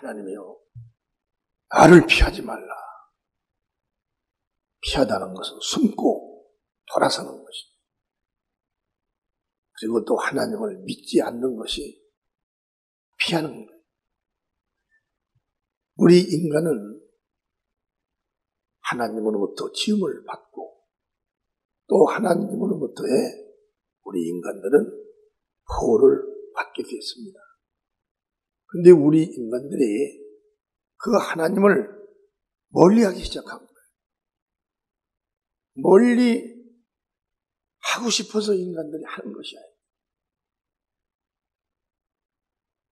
하나님이여, 나를 피하지 말라. 피하다는 것은 숨고 돌아서는 것입니다. 그리고 또 하나님을 믿지 않는 것이 피하는 거예요. 우리 인간은 하나님으로부터 지음을 받고 또 하나님으로부터의 우리 인간들은 보호를 받게 되었습니다. 그런데 우리 인간들이 그 하나님을 멀리하기 시작한 거예요. 멀리 하고 싶어서 인간들이 하는 것이 아니에요.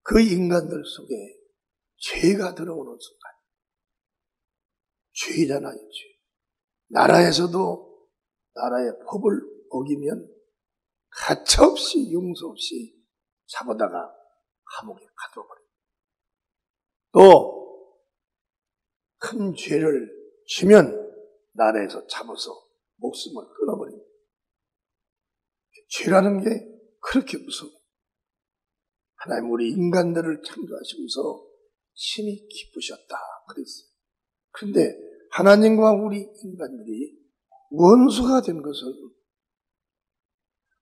그 인간들 속에 죄가 들어오는 순간, 죄잖아요, 죄. 나라에서도 나라의 법을 어기면 가차없이 용서 없이 잡아다가 감옥에 가둬버려요. 또 큰 죄를 지면 나라에서 잡아서 목숨을 끊어버립니다. 죄라는 게 그렇게 무서워요. 하나님 우리 인간들을 창조하시면서 심히 기쁘셨다 그랬어요. 그런데 하나님과 우리 인간들이 원수가 된 것은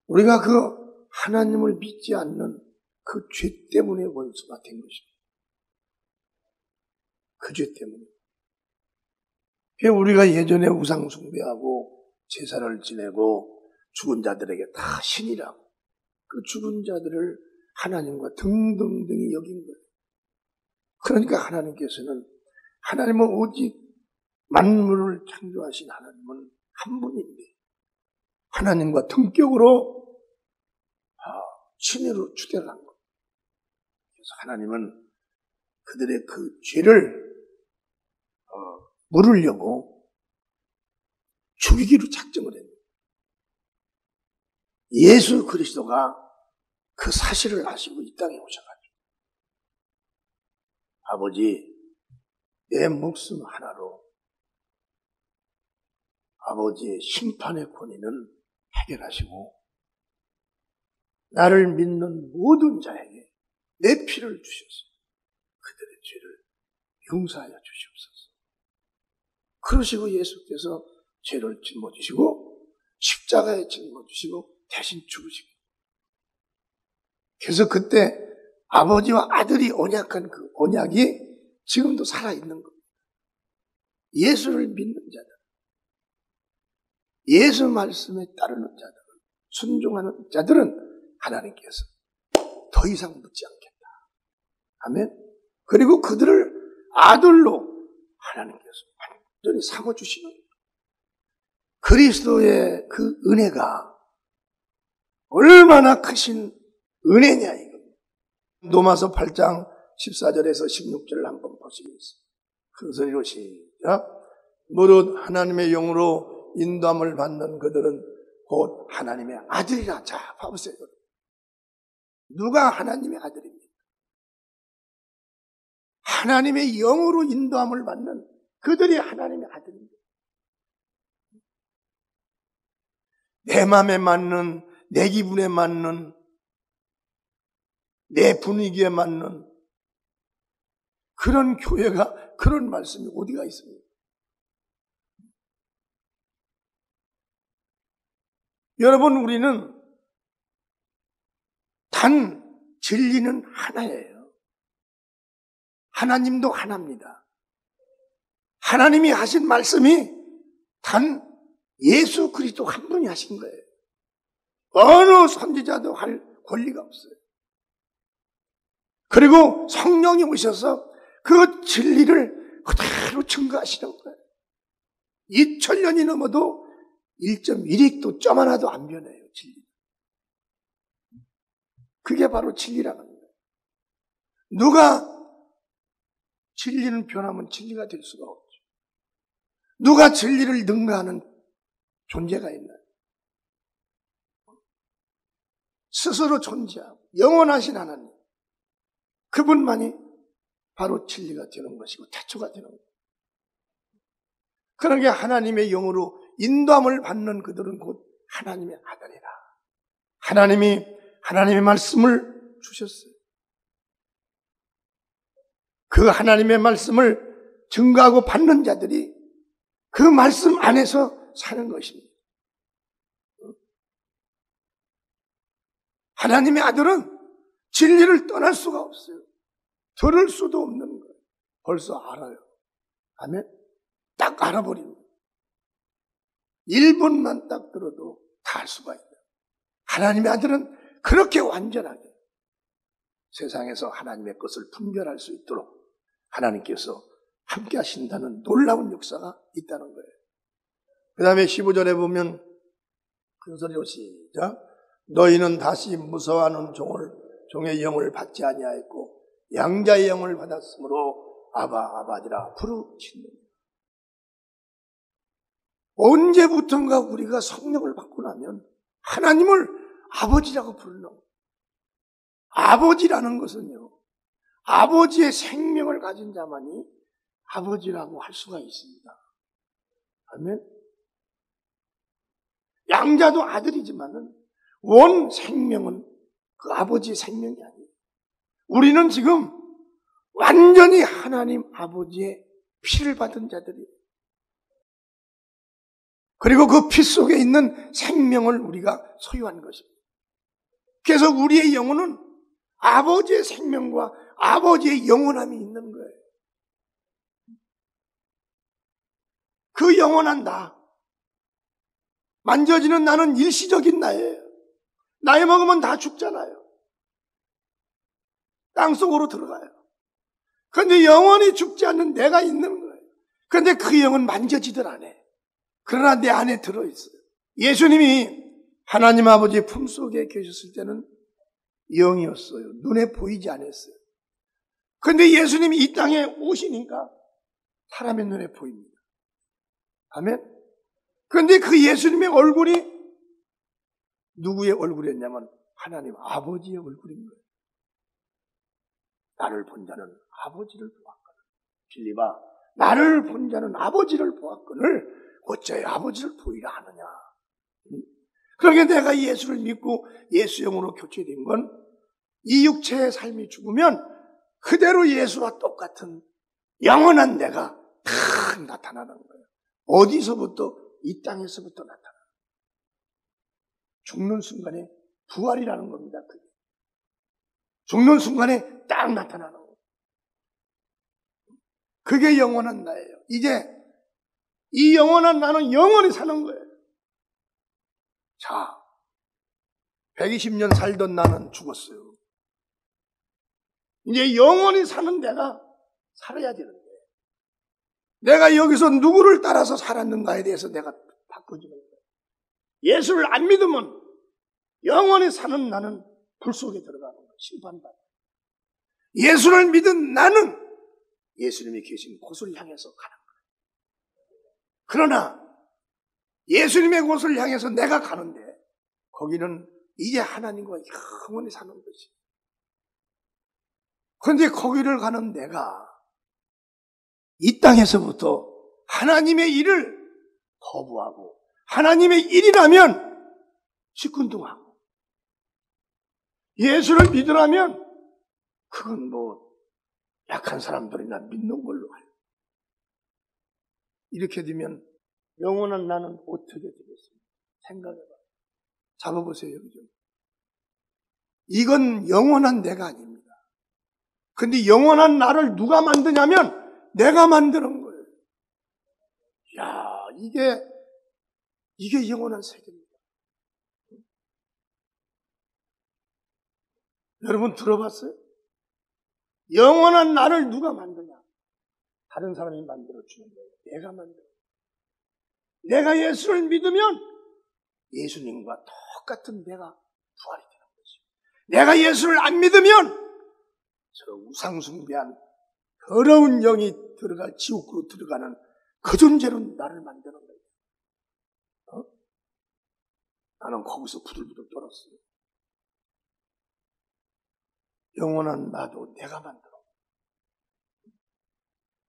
우리가 그 하나님을 믿지 않는 그 죄 때문에 원수가 된 것입니다. 그 죄 때문에. 우리가 예전에 우상 숭배하고 제사를 지내고 죽은 자들에게 다 신이라고 그 죽은 자들을 하나님과 등등등이 여긴 거예요. 그러니까 하나님께서는 하나님은 오직 만물을 창조하신 하나님은 한 분인데 하나님과 등격으로 친애로 추대를 한 거예요. 그래서 하나님은 그들의 그 죄를 물으려고 죽이기로 작정을 했어요. 예수 그리스도가 그 사실을 아시고 이 땅에 오셔가지고 아버지 내 목숨 하나로 아버지의 심판의 권위는 해결하시고 나를 믿는 모든 자에게 내 피를 주셔서 그들의 죄를 용서하여 주시옵소서. 그러시고 예수께서 죄를 짊어지시고 십자가에 짊어지시고 대신 죽으시고 그래서 그때 아버지와 아들이 언약한 그 언약이 지금도 살아있는 겁니다. 예수를 믿는 자들, 예수 말씀에 따르는 자들은, 순종하는 자들은 하나님께서 더 이상 묻지 않겠다. 아멘. 그리고 그들을 아들로 하나님께서 완전히 삼아주시는 그리스도의 그 은혜가 얼마나 크신 은혜냐 이겁니다. 로마서 8장 14절에서 16절을 한번 보시겠습니다. 큰 소리로 시작. 무릇 하나님의 영으로 인도함을 받는 그들은 곧 하나님의 아들이라. 자, 봐보세요. 누가 하나님의 아들입니까? 하나님의 영으로 인도함을 받는 그들이 하나님의 아들입니다. 내 마음에 맞는, 내 기분에 맞는, 내 분위기에 맞는 그런 교회가, 그런 말씀이 어디가 있습니까? 여러분, 우리는 단 진리는 하나예요. 하나님도 하나입니다. 하나님이 하신 말씀이 단 예수 그리스도 한 분이 하신 거예요. 어느 선지자도 할 권리가 없어요. 그리고 성령이 오셔서 그 진리를 그대로 증거하시는 거예요. 2000년이 넘어도 1.1익도 점 하나도 안 변해요, 진리. 그게 바로 진리라는 거예요. 누가 진리는 변하면 진리가 될 수가 없죠. 누가 진리를 능가하는 존재가 있나요? 스스로 존재하고 영원하신 하나님, 그분만이 바로 진리가 되는 것이고 태초가 되는 거예요. 그러게 하나님의 영으로 인도함을 받는 그들은 곧 하나님의 아들이라. 하나님이 하나님의 말씀을 주셨어요. 그 하나님의 말씀을 증거하고 받는 자들이 그 말씀 안에서 사는 것입니다. 하나님의 아들은 진리를 떠날 수가 없어요. 들을 수도 없는 거예요. 벌써 알아요. 아멘? 딱 알아버립니다. 1분만 딱 들어도 다 알 수가 있어요. 하나님의 아들은 그렇게 완전하게 세상에서 하나님의 것을 분별할 수 있도록 하나님께서 함께 하신다는 놀라운 역사가 있다는 거예요. 그 다음에 15절에 보면 큰 소리로 시작. 너희는 다시 무서워하는 종의 영을 받지 아니하였고 양자의 영을 받았으므로 아바 아바지라 부르짖느니라. 언제부턴가 우리가 성령을 받고 나면 하나님을 아버지라고 부르는 거예요. 아버지라는 것은요, 아버지의 생명을 가진 자만이 아버지라고 할 수가 있습니다. 아멘. 양자도 아들이지만은 원 생명은 그 아버지의 생명이 아니에요. 우리는 지금 완전히 하나님 아버지의 피를 받은 자들이에요. 그리고 그 피 속에 있는 생명을 우리가 소유한 것입니다. 그래서 우리의 영혼은 아버지의 생명과 아버지의 영원함이 있는 거예요. 그 영원한 나, 만져지는 나는 일시적인 나예요. 나이 먹으면 다 죽잖아요. 땅속으로 들어가요. 그런데 영원히 죽지 않는 내가 있는 거예요. 그런데 그 영은 만져지들 않아요. 그러나 내 안에 들어있어요. 예수님이 하나님 아버지 품속에 계셨을 때는 영이었어요. 눈에 보이지 않았어요. 그런데 예수님이 이 땅에 오시니까 사람의 눈에 보입니다. 아멘? 그런데 그 예수님의 얼굴이 누구의 얼굴이었냐면 하나님 아버지의 얼굴인 거예요. 나를 본 자는 아버지를 보았거늘. 빌립아, 나를 본 자는 아버지를 보았거늘 어찌하여 아버지를 보이라 하느냐. 그러게 내가 예수를 믿고 예수 영으로 교체된 건 이 육체의 삶이 죽으면 그대로 예수와 똑같은 영원한 내가 탁 나타나는 거예요. 어디서부터? 이 땅에서부터 나타나요. 죽는 순간에 부활이라는 겁니다. 그게. 죽는 순간에 딱 나타나는 거예요. 그게 영원한 나예요. 이제 이 영원한 나는 영원히 사는 거예요. 자, 120년 살던 나는 죽었어요. 이제 영원히 사는 내가 살아야 되는데 내가 여기서 누구를 따라서 살았는가에 대해서 내가 바꿔주는 거예요. 예수를 안 믿으면 영원히 사는 나는 불 속에 들어가는 거예요. 심판받아요. 예수를 믿은 나는 예수님이 계신 곳을 향해서 가는 거예요. 그러나 예수님의 곳을 향해서 내가 가는데 거기는 이제 하나님과 영원히 사는 것이. 그런데 거기를 가는 내가 이 땅에서부터 하나님의 일을 거부하고 하나님의 일이라면 시큰둥하고 예수를 믿으라면 그건 뭐 약한 사람들이나 믿는 걸로 해요. 이렇게 되면 영원한 나는 어떻게 되겠습니까? 생각해봐요. 잡아보세요. 여기. 이건 영원한 내가 아닙니다. 근데 영원한 나를 누가 만드냐면 내가 만드는 거예요. 야, 이게 영원한 세계입니다. 여러분 들어봤어요? 영원한 나를 누가 만드냐? 다른 사람이 만들어주는 거예요. 내가 만들어요. 내가 예수를 믿으면 예수님과 똑같은 내가 부활이 되는 거죠. 내가 예수를 안 믿으면 저 우상숭배한 더러운 영이 들어갈 지옥으로 들어가는 그 존재로 나를 만드는 거예요. 나는 거기서 부들부들 떨었어요. 영원한 나도 내가 만들어.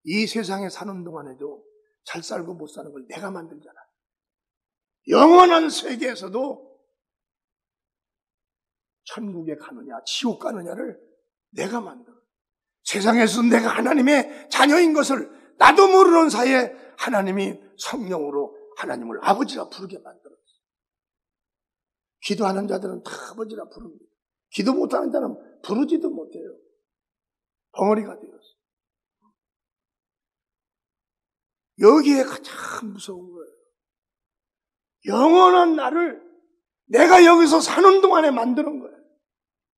이 세상에 사는 동안에도 잘 살고 못 사는 걸 내가 만들잖아. 영원한 세계에서도 천국에 가느냐 지옥 가느냐를 내가 만들어. 세상에서 내가 하나님의 자녀인 것을 나도 모르는 사이에 하나님이 성령으로 하나님을 아버지라 부르게 만들었어요. 기도하는 자들은 다 아버지라 부릅니다. 기도 못하는 자는 부르지도 못해요. 벙어리가 되었어요. 여기에 가장 무서운 거예요. 영원한 나를 내가 여기서 사는 동안에 만드는 거예요.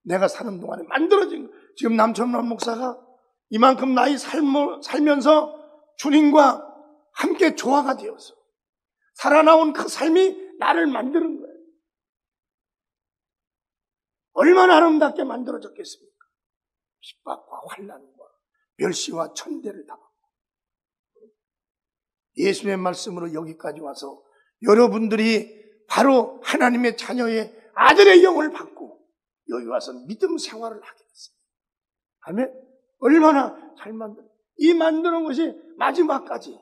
내가 사는 동안에 만들어진 거예요. 지금 남천만 목사가 이만큼 나이 살면서 주님과 함께 조화가 되어서 살아나온 그 삶이 나를 만드는 거예요. 얼마나 아름답게 만들어졌겠습니까? 핍박과 환난과 멸시와 천대를 당하고 예수의 말씀으로 여기까지 와서 여러분들이 바로 하나님의 자녀의 아들의 영을 받고 여기 와서 믿음 생활을 하게 됐습니다. 아멘. 얼마나 잘 이 만드는 것이 마지막까지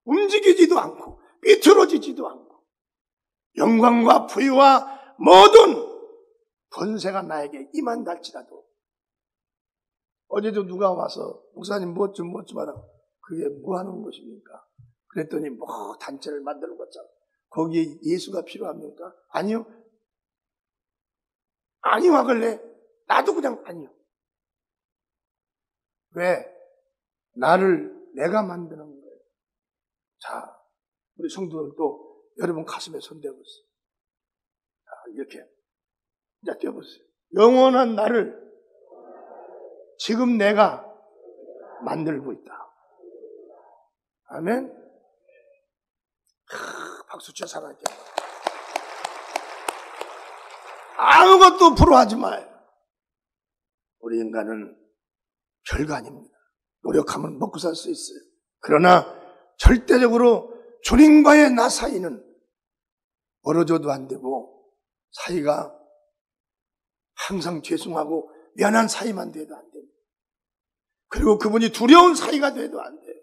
움직이지도 않고 삐뚤어지지도 않고 영광과 부유와 모든 권세가 나에게 임한달지라도 어제도 누가 와서 목사님 뭐 좀 하라. 그게 뭐 하는 것입니까? 그랬더니 뭐 단체를 만드는 거잖아. 거기에 예수가 필요합니까? 아니요. 아니요 하길래 나도 그냥 아니요. 왜? 나를 내가 만드는 거예요. 자, 우리 성도들도 여러분 가슴에 손대보세요. 자, 이렇게 이제 떼어보세요. 영원한 나를 지금 내가 만들고 있다. 아멘. 박수 쳐 사랑할게. 아무것도 부러워하지 마요. 우리 인간은 별거 아닙니다. 노력하면 먹고 살 수 있어요. 그러나 절대적으로 주님과의 나 사이는 멀어져도 안 되고 사이가 항상 죄송하고 미안한 사이만 돼도 안 됩니다. 그리고 그분이 두려운 사이가 돼도 안 돼요.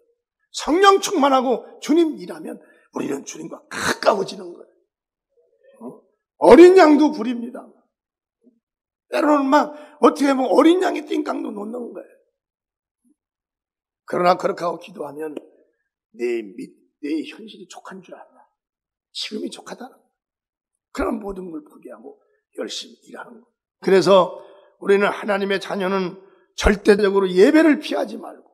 성령 충만하고 주님 일하면 우리는 주님과 가까워지는 거예요. 어린 양도 부립니다. 때로는 막 어떻게 보면 어린 양이 띵깡도 놓는 거예요. 그러나 그렇게 하고 기도하면 내 현실이 족한 줄 알아. 지금이 족하다. 그런 모든 걸 포기하고 열심히 일하는 거예요. 그래서 우리는 하나님의 자녀는 절대적으로 예배를 피하지 말고,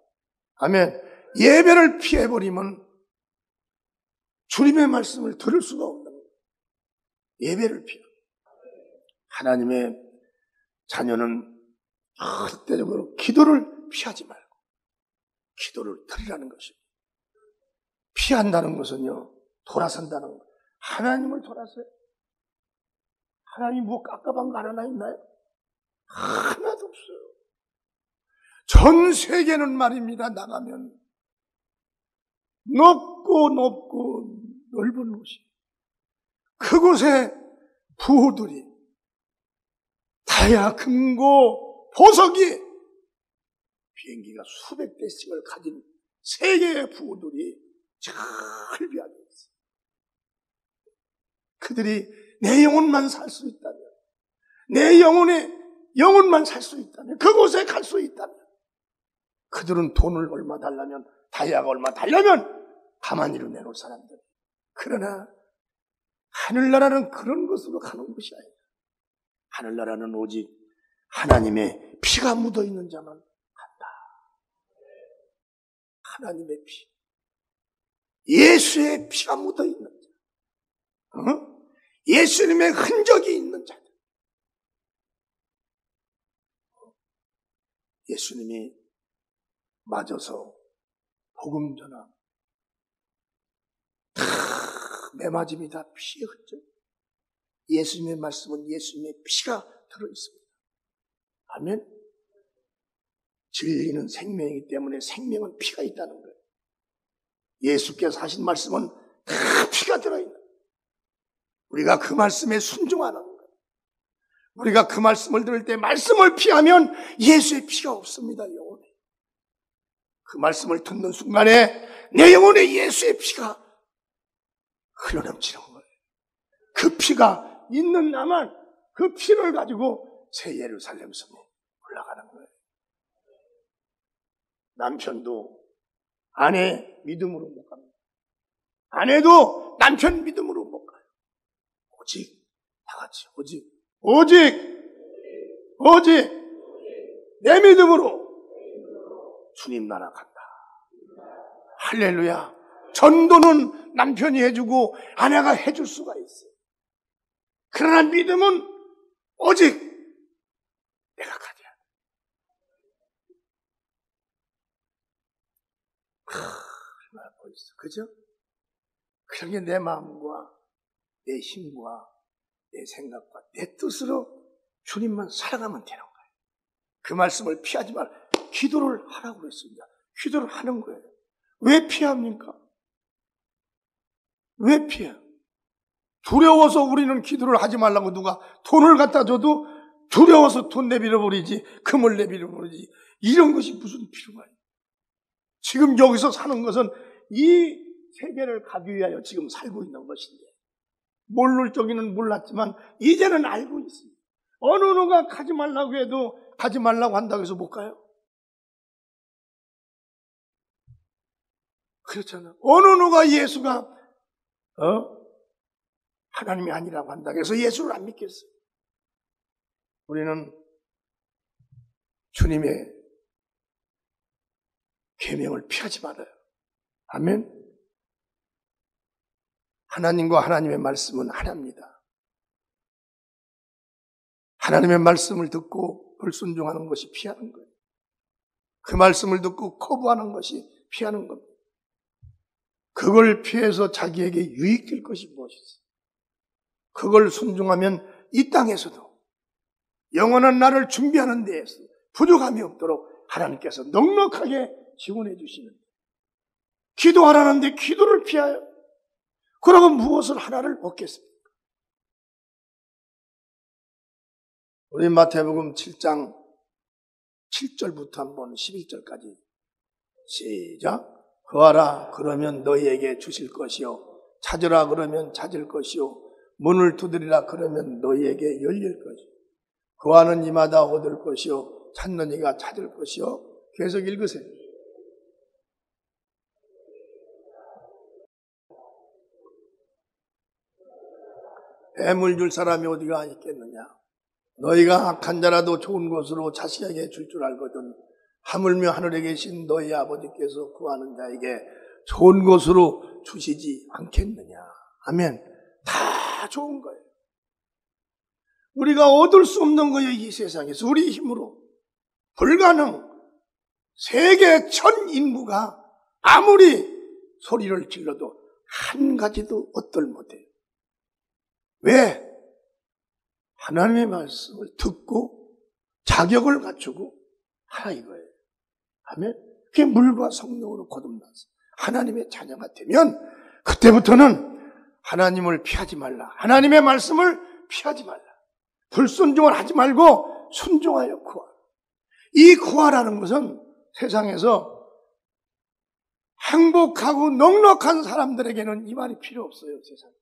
아멘. 예배를 피해버리면 주님의 말씀을 들을 수가 없는 거예요. 예배를 피해. 하나님의 자녀는 절대적으로 기도를 피하지 말고 기도를 드리라는 것입니다. 피한다는 것은요, 돌아선다는 것. 하나님을 돌아서요. 하나님 뭐 깝깝한 거 하나 있나요? 하나도 없어요. 전 세계는 말입니다. 나가면 높고 넓은 곳이 그곳에 부호들이 다야 금고 보석이 비행기가 수백 대씩을 가진 세계의 부호들이 절비하게 있어요. 그들이 내 영혼만 살 수 있다면, 내 영혼만 살 수 있다면, 그곳에 갈 수 있다면, 그들은 돈을 얼마 달라면, 다이아가 얼마 달라면 가만히로 내놓을 사람들. 그러나 하늘나라는 그런 것으로 가는 것이 아니다. 하늘나라는 오직 하나님의 피가 묻어있는 자만 간다. 하나님의 피, 예수의 피가 묻어있는 자, 예수님의 흔적이 있는 자들. 예수님이 맞아서 복음 전함, 다 매맞음이 다 피의 흔적. 예수님의 말씀은 예수님의 피가 들어있습니다. 아멘. 진리는 생명이기 때문에 생명은 피가 있다는 거예요. 예수께서 하신 말씀은 다 피가 들어있는 거예요. 우리가 그 말씀에 순종하는 거예요. 우리가 그 말씀을 들을 때 말씀을 피하면 예수의 피가 없습니다. 영혼에. 그 말씀을 듣는 순간에 내 영혼에 예수의 피가 흘러넘치는 거예요. 그 피가 있는 나만 그 피를 가지고 새 예루살렘 성에 올라가는 거예요. 남편도 아내 믿음으로 못 갑니다. 아내도 남편 믿음으로 못 가요. 오직 다 같이 오직 내 믿음으로 주님 나라 간다. 할렐루야. 전도는 남편이 해주고 아내가 해줄 수가 있어요. 그러나 믿음은 오직 내가 가야 돼. 얼마나 멋있어. 그죠? 그런 게 내 마음과 내 힘과 내 생각과 내 뜻으로 주님만 살아가면 되는 거예요. 그 말씀을 피하지 말, 기도를 하라고 그랬습니다. 기도를 하는 거예요. 왜 피합니까? 왜 피해? 두려워서 우리는 기도를 하지 말라고 누가 돈을 갖다 줘도 두려워서 돈 내밀어 버리지, 금을 내밀어 버리지. 이런 것이 무슨 필요가 있어요? 지금 여기서 사는 것은 이 세계를 가기 위하여 지금 살고 있는 것인데, 모를 적에는 몰랐지만 이제는 알고 있습니다. 어느 누가 가지 말라고 해도 가지 말라고 한다고 해서 못 가요? 그렇잖아. 어느 누가 예수가 하나님이 아니라고 한다고 해서 예수를 안 믿겠어요? 우리는 주님의 계명을 피하지 말아요. 아멘. 하나님과 하나님의 말씀은 하나입니다. 하나님의 말씀을 듣고 불순종하는 것이 피하는 거예요. 그 말씀을 듣고 거부하는 것이 피하는 겁니다. 그걸 피해서 자기에게 유익될 것이 무엇이 있어요? 그걸 순종하면 이 땅에서도 영원한 날을 준비하는 데에서 부족함이 없도록 하나님께서 넉넉하게 지원해 주시는, 기도하라는데 기도를 피하여 그러면 무엇을 하나를 얻겠습니까? 우리 마태복음 7장 7절부터 한번 11절까지 시작. 구하라 그러면 너희에게 주실 것이요, 찾으라 그러면 찾을 것이요, 문을 두드리라 그러면 너희에게 열릴 것이요, 구하는 이마다 얻을 것이요, 찾는 이가 찾을 것이요. 계속 읽으세요. 뱀을 줄 사람이 어디가 있겠느냐? 너희가 악한 자라도 좋은 것으로 자식에게 줄 줄 알거든 하물며 하늘에 계신 너희 아버지께서 구하는 자에게 좋은 것으로 주시지 않겠느냐? 아멘. 다 좋은 거예요. 우리가 얻을 수 없는 거예요. 이 세상에서 우리 힘으로 불가능. 세계 전 인구가 아무리 소리를 질러도 한 가지도 얻들 못해요. 왜? 하나님의 말씀을 듣고 자격을 갖추고 하라 이거예요. 아멘. 그게 물과 성령으로 거듭나서 하나님의 자녀가 되면 그때부터는 하나님을 피하지 말라. 하나님의 말씀을 피하지 말라. 불순종을 하지 말고 순종하여 구하라. 이 구하라는 것은 세상에서 행복하고 넉넉한 사람들에게는 이 말이 필요 없어요. 세상에.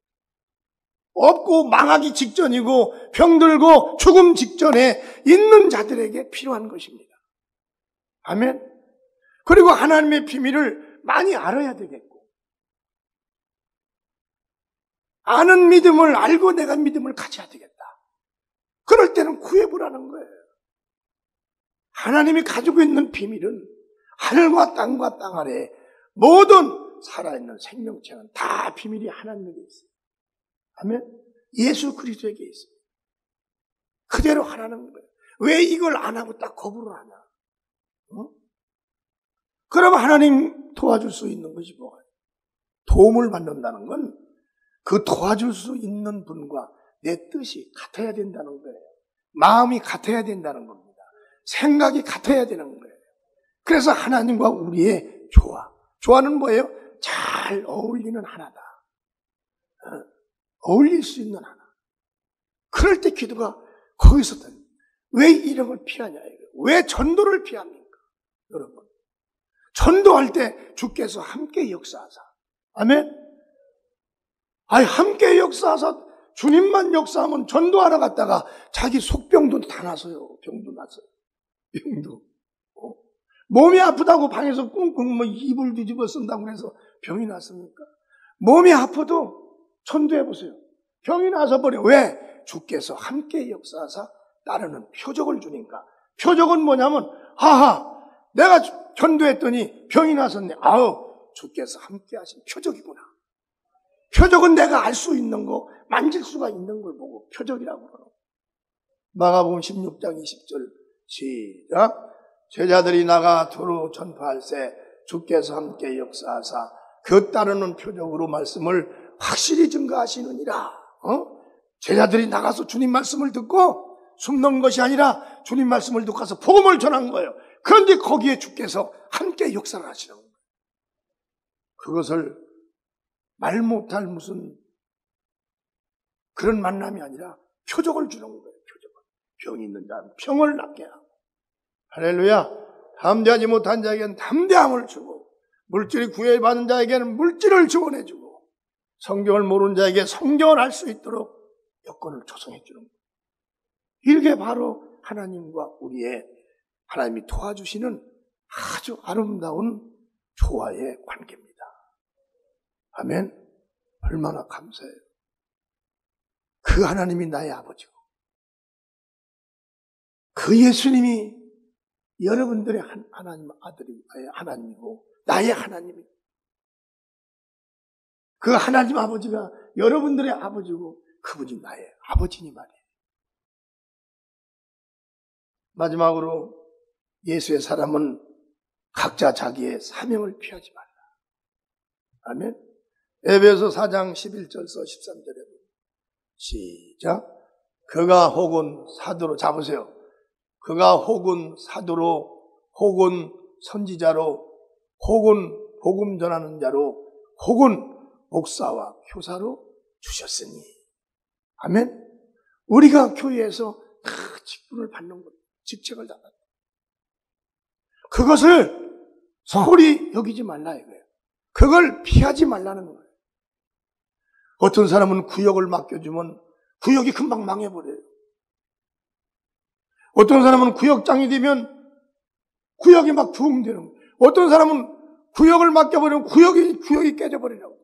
없고 망하기 직전이고 병들고 죽음 직전에 있는 자들에게 필요한 것입니다. 아멘. 그리고 하나님의 비밀을 많이 알아야 되겠고, 아는 믿음을 알고 내가 믿음을 가져야 되겠다. 그럴 때는 구해보라는 거예요. 하나님이 가지고 있는 비밀은 하늘과 땅과 땅 아래 모든 살아있는 생명체는 다 비밀이 하나님에게 있어요. 아멘. 예수 그리스도에게 있어요. 그대로 하라는 거예요. 왜 이걸 안 하고 딱 거부를 하냐? 그러면 하나님 도와줄 수 있는 것이 뭐예요? 도움을 받는다는 건 그 도와줄 수 있는 분과 내 뜻이 같아야 된다는 거예요. 마음이 같아야 된다는 겁니다. 생각이 같아야 되는 거예요. 그래서 하나님과 우리의 조화는 뭐예요? 잘 어울리는 하나다. 어울릴 수 있는 하나. 그럴 때 기도가 거기서 왜 이런 걸 피하냐? 왜 전도를 피합니까? 여러분, 전도할 때 주께서 함께 역사하사. 아멘. 함께 역사하사 주님만 역사하면 전도하러 갔다가 자기 속병도 다 나서요. 병도 났어요. 병도. 몸이 아프다고 방에서 꿍꿍 이불 뒤집어 쓴다고 해서 병이 났습니까? 몸이 아파도 전도해보세요. 병이 나서 버려. 왜? 주께서 함께 역사하사 따르는 표적을 주니까. 표적은 뭐냐면, 하하, 내가 전도했더니 병이 났었네. 아우, 주께서 함께 하신 표적이구나. 표적은 내가 알 수 있는 거, 만질 수가 있는 걸 보고 표적이라고 그러는. 마가복음 16장 20절 시작. 제자들이 나가 두루 전파할세 주께서 함께 역사하사 그 따르는 표적으로 말씀을 확실히 증거하시느니라. 제자들이 나가서 주님 말씀을 듣고 숨는 것이 아니라 주님 말씀을 듣고 가서 복음을 전한 거예요. 그런데 거기에 주께서 함께 역사를 하시는 거예요. 그것을 말 못할 무슨 그런 만남이 아니라 표적을 주는 거예요. 표적을. 병이 있는 자는 병을 낫게 하고. 할렐루야. 담대하지 못한 자에게는 담대함을 주고, 물질이 구애받은 자에게는 물질을 지원해 주고, 성경을 모르는 자에게 성경을 알 수 있도록 여건을 조성해 주는 거예요. 이게 바로 하나님과 우리의 하나님이 도와주시는 아주 아름다운 조화의 관계입니다. 아멘. 얼마나 감사해요. 그 하나님이 나의 아버지고, 그 예수님이 여러분들의 하나님 아들이 하나님이고 나의 하나님이, 그 하나님 아버지가 여러분들의 아버지고 그분이 나의 아버지니 말이에요. 마지막으로 예수의 사람은 각자 자기의 사명을 피하지 말라. 아멘. 에베소 4장 11절서 13절에 시작. 그가 혹은 사도로, 잡으세요. 그가 혹은 사도로, 혹은 선지자로, 혹은 복음 전하는 자로, 혹은 목사와 교사로 주셨으니. 아멘. 우리가 교회에서 다 직분을 받는 것, 직책을 다 받는 것. 그것을 소홀히 여기지 말라 이거예요. 그걸 피하지 말라는 거예요. 어떤 사람은 구역을 맡겨주면 구역이 금방 망해버려요. 어떤 사람은 구역장이 되면 구역이 막 부흥되는 거예요. 어떤 사람은 구역을 맡겨버리면 구역이 깨져버리라고.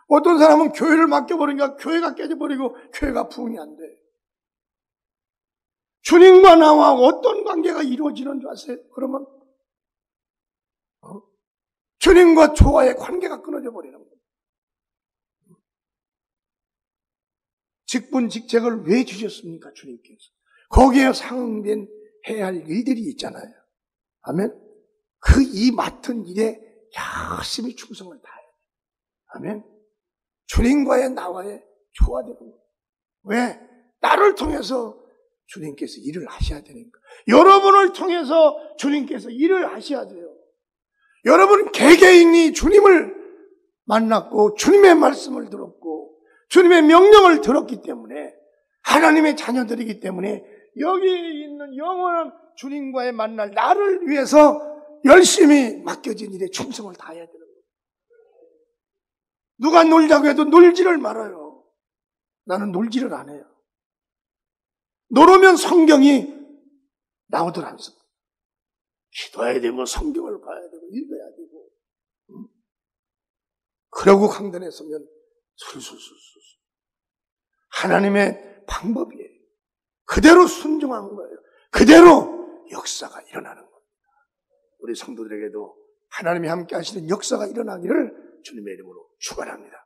어떤 사람은 교회를 맡겨버리니까 교회가 깨져버리고 교회가 부흥이 안 돼. 주님과 나와 어떤 관계가 이루어지는 줄 아세요? 그러면 주님과 조화의 관계가 끊어져 버리는 거예요. 직분, 직책을 왜 주셨습니까? 주님께서. 거기에 상응된 해야 할 일들이 있잖아요. 아멘. 그 이 맡은 일에 열심히 충성을 다해야 돼요. 아멘. 주님과의 나와의 조화되는 거예요. 왜? 나를 통해서 주님께서 일을 하셔야 되니까. 여러분을 통해서 주님께서 일을 하셔야 돼요. 여러분 개개인이 주님을 만났고 주님의 말씀을 들었고 주님의 명령을 들었기 때문에 하나님의 자녀들이기 때문에 여기 있는 영원한 주님과의 만날 나를 위해서 열심히 맡겨진 일에 충성을 다해야 되는 거예요. 누가 놀자고 해도 놀지를 말아요. 나는 놀지를 안 해요. 놀으면 성경이 나오들 않습니다. 기도해야 되고 성경을 봐야 되고 읽어야 되고 그러고 강단에 서면 술술술술 하나님의 방법이에요. 그대로 순종한 거예요. 그대로 역사가 일어나는 겁니다. 우리 성도들에게도 하나님이 함께 하시는 역사가 일어나기를 주님의 이름으로 축원합니다.